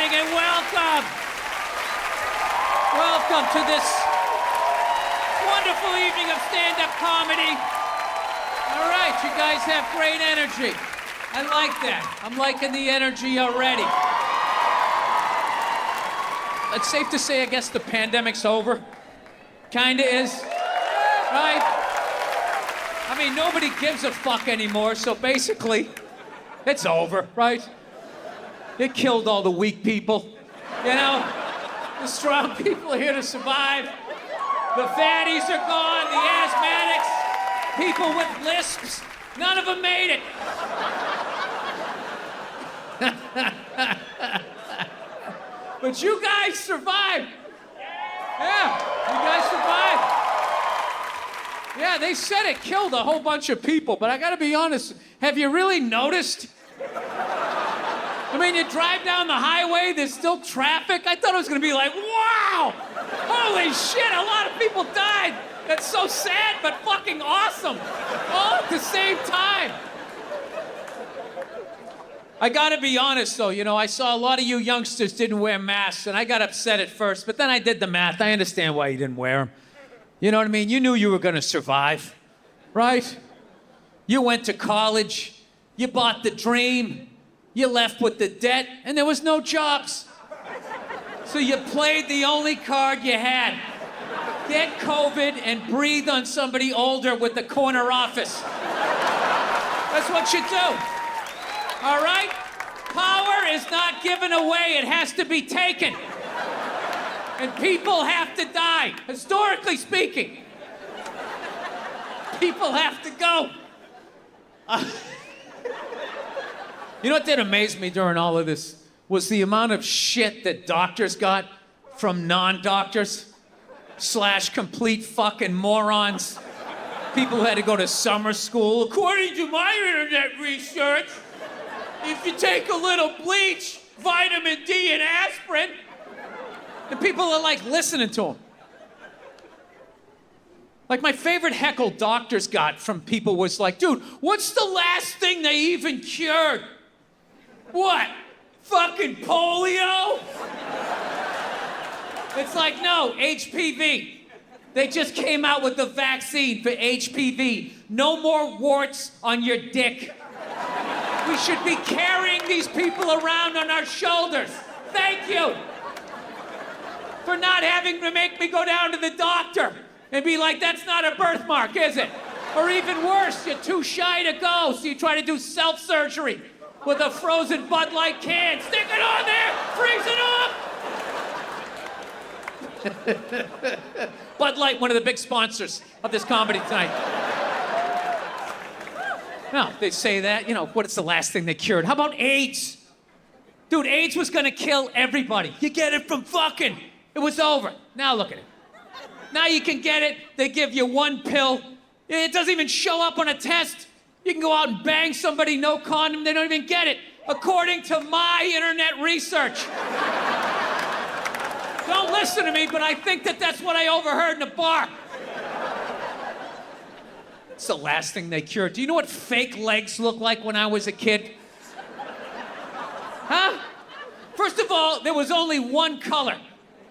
morning and welcome. Welcome to this wonderful evening of stand-up comedy. All right, you guys have great energy. I like that. I'm liking the energy already. It's safe to say, I guess, the pandemic's over. Kinda is, right? I mean, nobody gives a fuck anymore, so basically, it's over, right? It killed all the weak people, you know? The strong people are here to survive. The fatties are gone, the asthmatics, people with lisps, none of them made it. But you guys survived. Yeah, you guys survived. Yeah, they said it killed a whole bunch of people, but I gotta be honest, have you really noticed? I mean, you drive down the highway, there's still traffic. I thought it was gonna be like, wow, holy shit, a lot of people died. That's so sad, but fucking awesome, all at the same time. I gotta be honest though, you know, I saw a lot of you youngsters didn't wear masks, and I got upset at first, but then I did the math. I understand why you didn't wear them. You know what I mean? You knew you were gonna survive, right? You went to college, you bought the dream, you left with the debt, and there was no jobs. So you played the only card you had. Get COVID and breathe on somebody older with the corner office. That's what you do. All right? Power is not given away, it has to be taken. And people have to die, historically speaking. People have to go. You know what did amaze me during all of this was the amount of shit that doctors got from non-doctors / complete fucking morons. People who had to go to summer school. According to my internet research, if you take a little bleach, vitamin D, and aspirin, and people are like listening to them. Like my favorite heckle doctors got from people was like, dude, what's the last thing they even cured? What? Fucking polio? It's like, no, HPV. They just came out with the vaccine for HPV. No more warts on your dick. We should be carrying these people around on our shoulders. Thank you for not having to make me go down to the doctor and be like, that's not a birthmark, is it? Or even worse, you're too shy to go, so you try to do self-surgery with a frozen Bud Light can. Stick it on there, freeze it up! Bud Light, one of the big sponsors of this comedy tonight. No, they say that, you know, what is the last thing they cured? How about AIDS? Dude, AIDS was gonna kill everybody. You get it from fucking. It was over. Now look at it. Now you can get it, they give you one pill. It doesn't even show up on a test. You can go out and bang somebody, no condom, they don't even get it. According to my internet research. Don't listen to me, but I think that that's what I overheard in a bar. It's the last thing they cured. Do you know what fake legs looked like when I was a kid? Huh? First of all, there was only one color.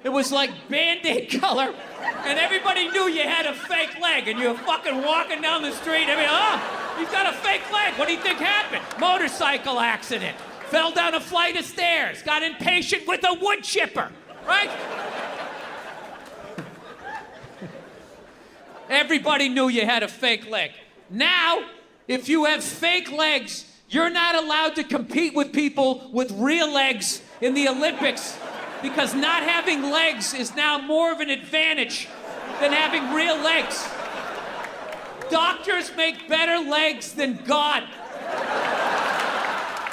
It was like Band-Aid color, and everybody knew you had a fake leg, and you were fucking walking down the street. I mean, oh, you've got a fake leg. What do you think happened? Motorcycle accident. Fell down a flight of stairs. Got impatient with a wood chipper, right? Everybody knew you had a fake leg. Now, if you have fake legs, you're not allowed to compete with people with real legs in the Olympics because not having legs is now more of an advantage than having real legs. Doctors make better legs than God.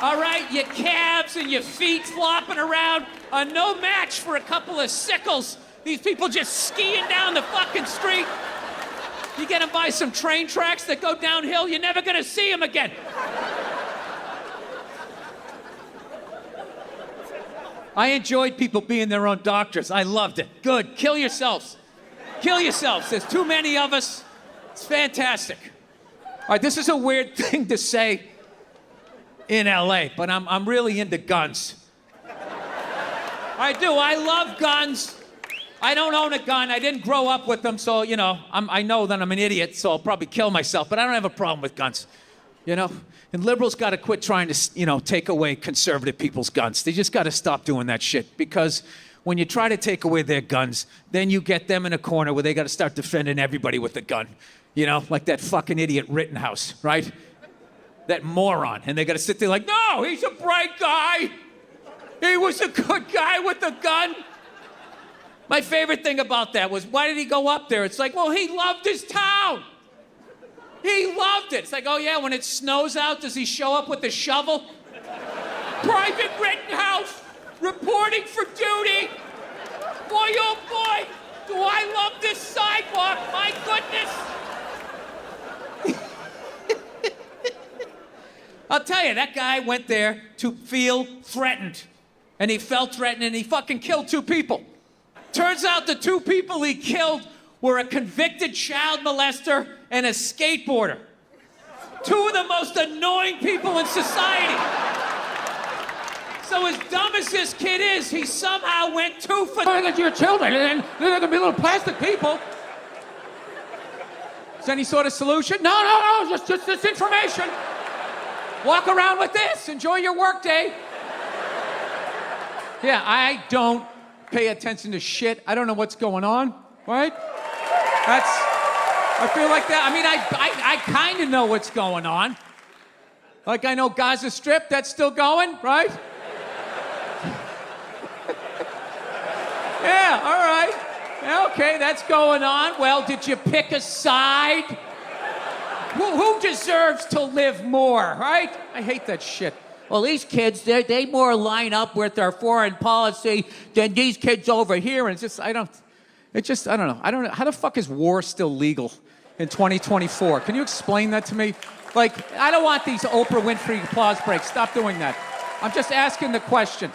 All right, your calves and your feet flopping around are no match for a couple of sickles. These people just skiing down the fucking street. You get them by some train tracks that go downhill, you're never gonna see them again. I enjoyed people being their own doctors. I loved it. Good. Kill yourselves. Kill yourselves. There's too many of us. It's fantastic. All right, this is a weird thing to say in LA, but I'm really into guns. I do. I love guns. I don't own a gun. I didn't grow up with them, so, you know, I know that I'm an idiot, so I'll probably kill myself, but I don't have a problem with guns, you know? And liberals got to quit trying to, you know, take away conservative people's guns. They just got to stop doing that shit, because when you try to take away their guns, then you get them in a corner where they got to start defending everybody with a gun. You know, like that fucking idiot Rittenhouse, right? That moron. And they got to sit there like, no, he's a bright guy. He was a good guy with a gun. My favorite thing about that was, why did he go up there? It's like, well, he loved his town. He loved it. It's like, oh yeah, when it snows out, does he show up with a shovel? Private Rittenhouse, reporting for duty. Boy, oh boy, do I love this sidewalk, my goodness. I'll tell you, that guy went there to feel threatened. And he felt threatened, and he fucking killed 2 people. Turns out the 2 people he killed were a convicted child molester and a skateboarder. 2 of the most annoying people in society. So as dumb as this kid is, he somehow went 2 for... Look at your children, and they're gonna be little plastic people. Is there any sort of solution? No, just this information. Walk around with this, enjoy your work day. Yeah, I don't pay attention to shit. I don't know what's going on, right? I feel like that. I mean, I kind of know what's going on. Like, I know Gaza Strip, that's still going, right? Yeah, all right. Yeah, okay, that's going on. Well, did you pick a side? Who deserves to live more, right? I hate that shit. Well, these kids, they more line up with our foreign policy than these kids over here. And it's just, I don't know. I don't know. How the fuck is war still legal in 2024? Can you explain that to me? Like, I don't want these Oprah Winfrey applause breaks. Stop doing that. I'm just asking the question.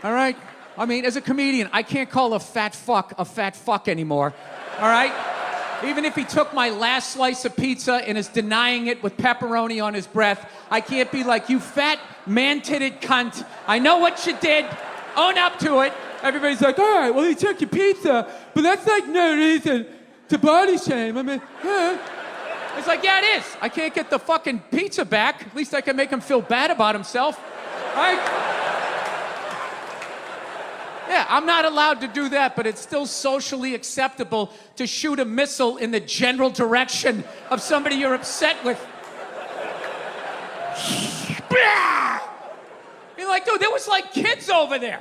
All right? I mean, as a comedian, I can't call a fat fuck anymore. All right? Even if he took my last slice of pizza and is denying it with pepperoni on his breath, I can't be like, you fat, man-titted cunt. I know what you did. Own up to it. Everybody's like, all right, well, he took your pizza, but that's like no reason to body shame. I mean, It's like, yeah, it is. I can't get the fucking pizza back. At least I can make him feel bad about himself. Right? Yeah, I'm not allowed to do that, but it's still socially acceptable to shoot a missile in the general direction of somebody you're upset with. You're like, dude, there was like kids over there.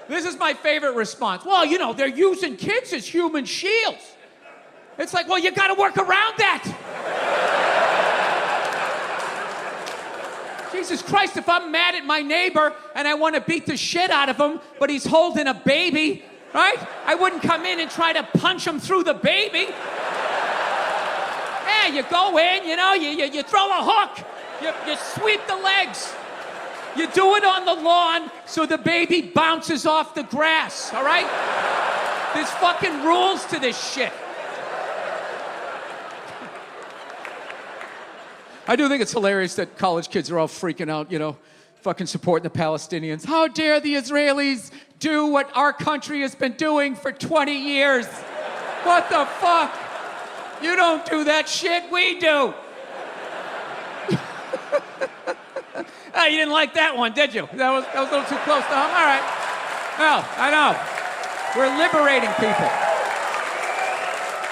This is my favorite response. Well, you know, they're using kids as human shields. It's like, well, you gotta work around that. Jesus Christ, if I'm mad at my neighbor and I want to beat the shit out of him, but he's holding a baby, right? I wouldn't come in and try to punch him through the baby. Yeah, you go in, you know, you throw a hook, you sweep the legs. You do it on the lawn so the baby bounces off the grass, all right? There's fucking rules to this shit. I do think it's hilarious that college kids are all freaking out, you know, fucking supporting the Palestinians. How dare the Israelis do what our country has been doing for 20 years? What the fuck? You don't do that shit, we do. Oh, you didn't like that one, did you? That was a little too close to home? All right. Well, I know. We're liberating people.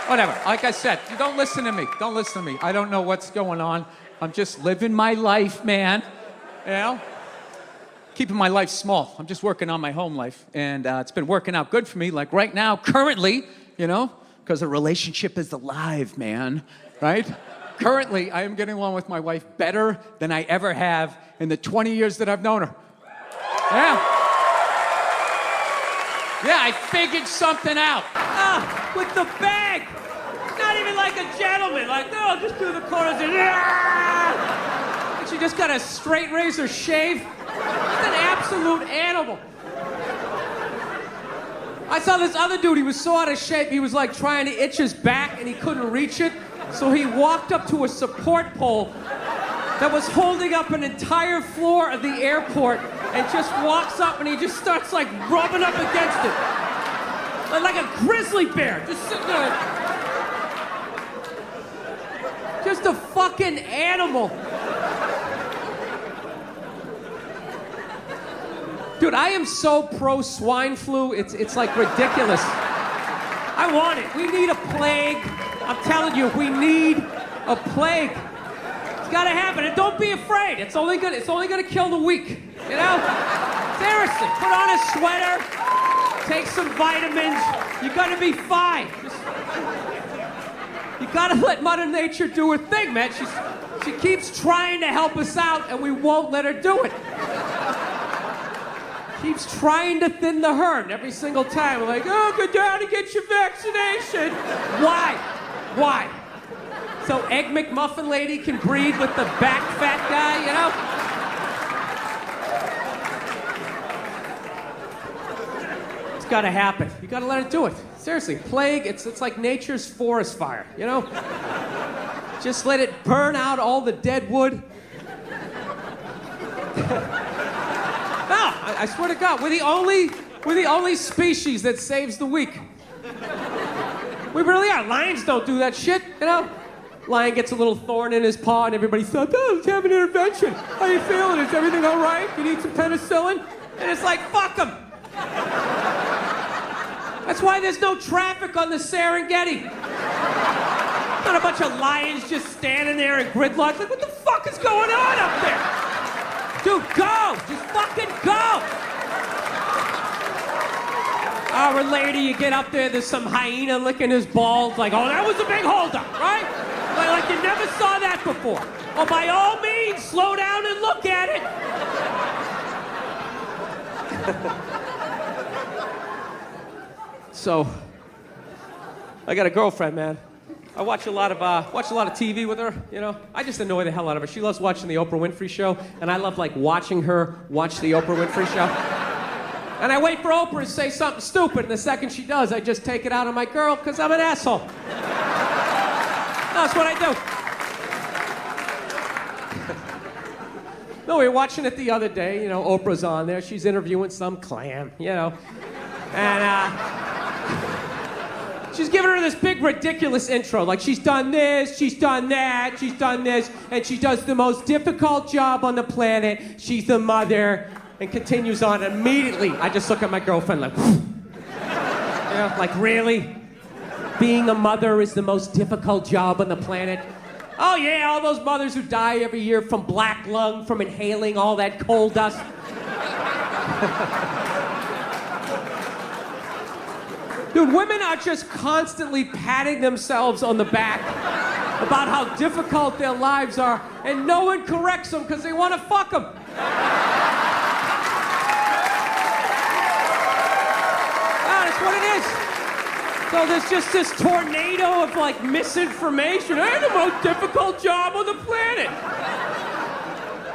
Whatever. Like I said, you don't listen to me. Don't listen to me. I don't know what's going on. I'm just living my life, man. You know? Keeping my life small. I'm just working on my home life. And it's been working out good for me. Like right now, currently, you know, because a relationship is alive, man. Right? Currently, I am getting along with my wife better than I ever have in the 20 years that I've known her. Yeah. Yeah, I figured something out. With the bag. Not even like a gentleman. Like, no, just do the corners and and she just got a straight razor shave. She's an absolute animal. I saw this other dude, he was so out of shape, he was like trying to itch his back and he couldn't reach it. So he walked up to a support pole that was holding up an entire floor of the airport and just walks up and he just starts like rubbing up against it. Like a grizzly bear, just sitting there. Just a fucking animal. Dude, I am so pro swine flu, it's like ridiculous. I want it. We need a plague. I'm telling you, we need a plague. It's gotta happen, and don't be afraid. It's only gonna kill the weak, you know? Seriously, put on a sweater, take some vitamins, you're gonna be fine. You gotta let Mother Nature do her thing, man. She keeps trying to help us out, and we won't let her do it. Keeps trying to thin the herd every single time. We're like, oh, go down and get your vaccination. Why? Why? So Egg McMuffin lady can breed with the back fat guy, you know? It's gotta happen. You gotta let it do it. Seriously, plague, it's like nature's forest fire, you know? Just let it burn out all the dead wood. No, I swear to God, we're the only species that saves the weak. We really are. Lions don't do that shit, you know? Lion gets a little thorn in his paw and everybody thought, oh, let's have an intervention. How you feeling? Is everything all right? You need some penicillin? And it's like, fuck them. That's why there's no traffic on the Serengeti. Not a bunch of lions just standing there in gridlock. Like, what the fuck is going on up there? Dude, go! Just fucking go! Hour later, you get up there, there's some hyena licking his balls. Like, oh, that was a big holdup, right? Like you never saw that before. Well, by all means, slow down and look at it. So, I got a girlfriend, man. I watch a lot of TV with her, you know. I just annoy the hell out of her. She loves watching the Oprah Winfrey Show, and I love like watching her watch the Oprah Winfrey Show. And I wait for Oprah to say something stupid, and the second she does, I just take it out on my girl because I'm an asshole. That's what I do. No, we were watching it the other day. You know, Oprah's on there. She's interviewing some clam, you know, and she's giving her this big, ridiculous intro. Like, she's done this, she's done that, she's done this, and she does the most difficult job on the planet. She's the mother, and continues on. Immediately, I just look at my girlfriend like, you know, like, really? Being a mother is the most difficult job on the planet? Oh, yeah, all those mothers who die every year from black lung, from inhaling all that coal dust. Dude, women are just constantly patting themselves on the back about how difficult their lives are, and no one corrects them because they want to fuck them. That's what it is. So there's just this tornado of like misinformation. I had the most difficult job on the planet.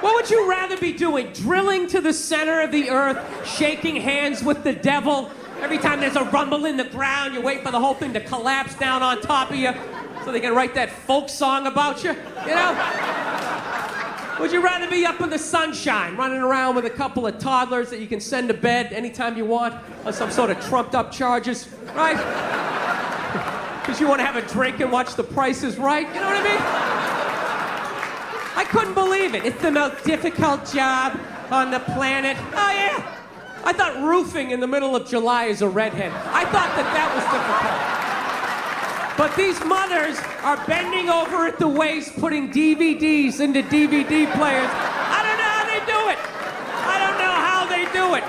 What would you rather be doing? Drilling to the center of the earth, shaking hands with the devil? Every time there's a rumble in the ground, you wait for the whole thing to collapse down on top of you so they can write that folk song about you, you know? Would you rather be up in the sunshine, running around with a couple of toddlers that you can send to bed anytime you want on some sort of trumped up charges, right? Because you want to have a drink and watch The Price is Right, you know what I mean? I couldn't believe it. It's the most difficult job on the planet. Oh, yeah. I thought roofing in the middle of July is a redhead. I thought that was difficult. But these mothers are bending over at the waist, putting DVDs into DVD players. I don't know how they do it. I don't know how they do it.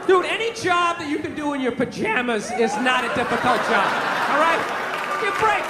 Dude, any job that you can do in your pajamas is not a difficult job, all right? Give a break.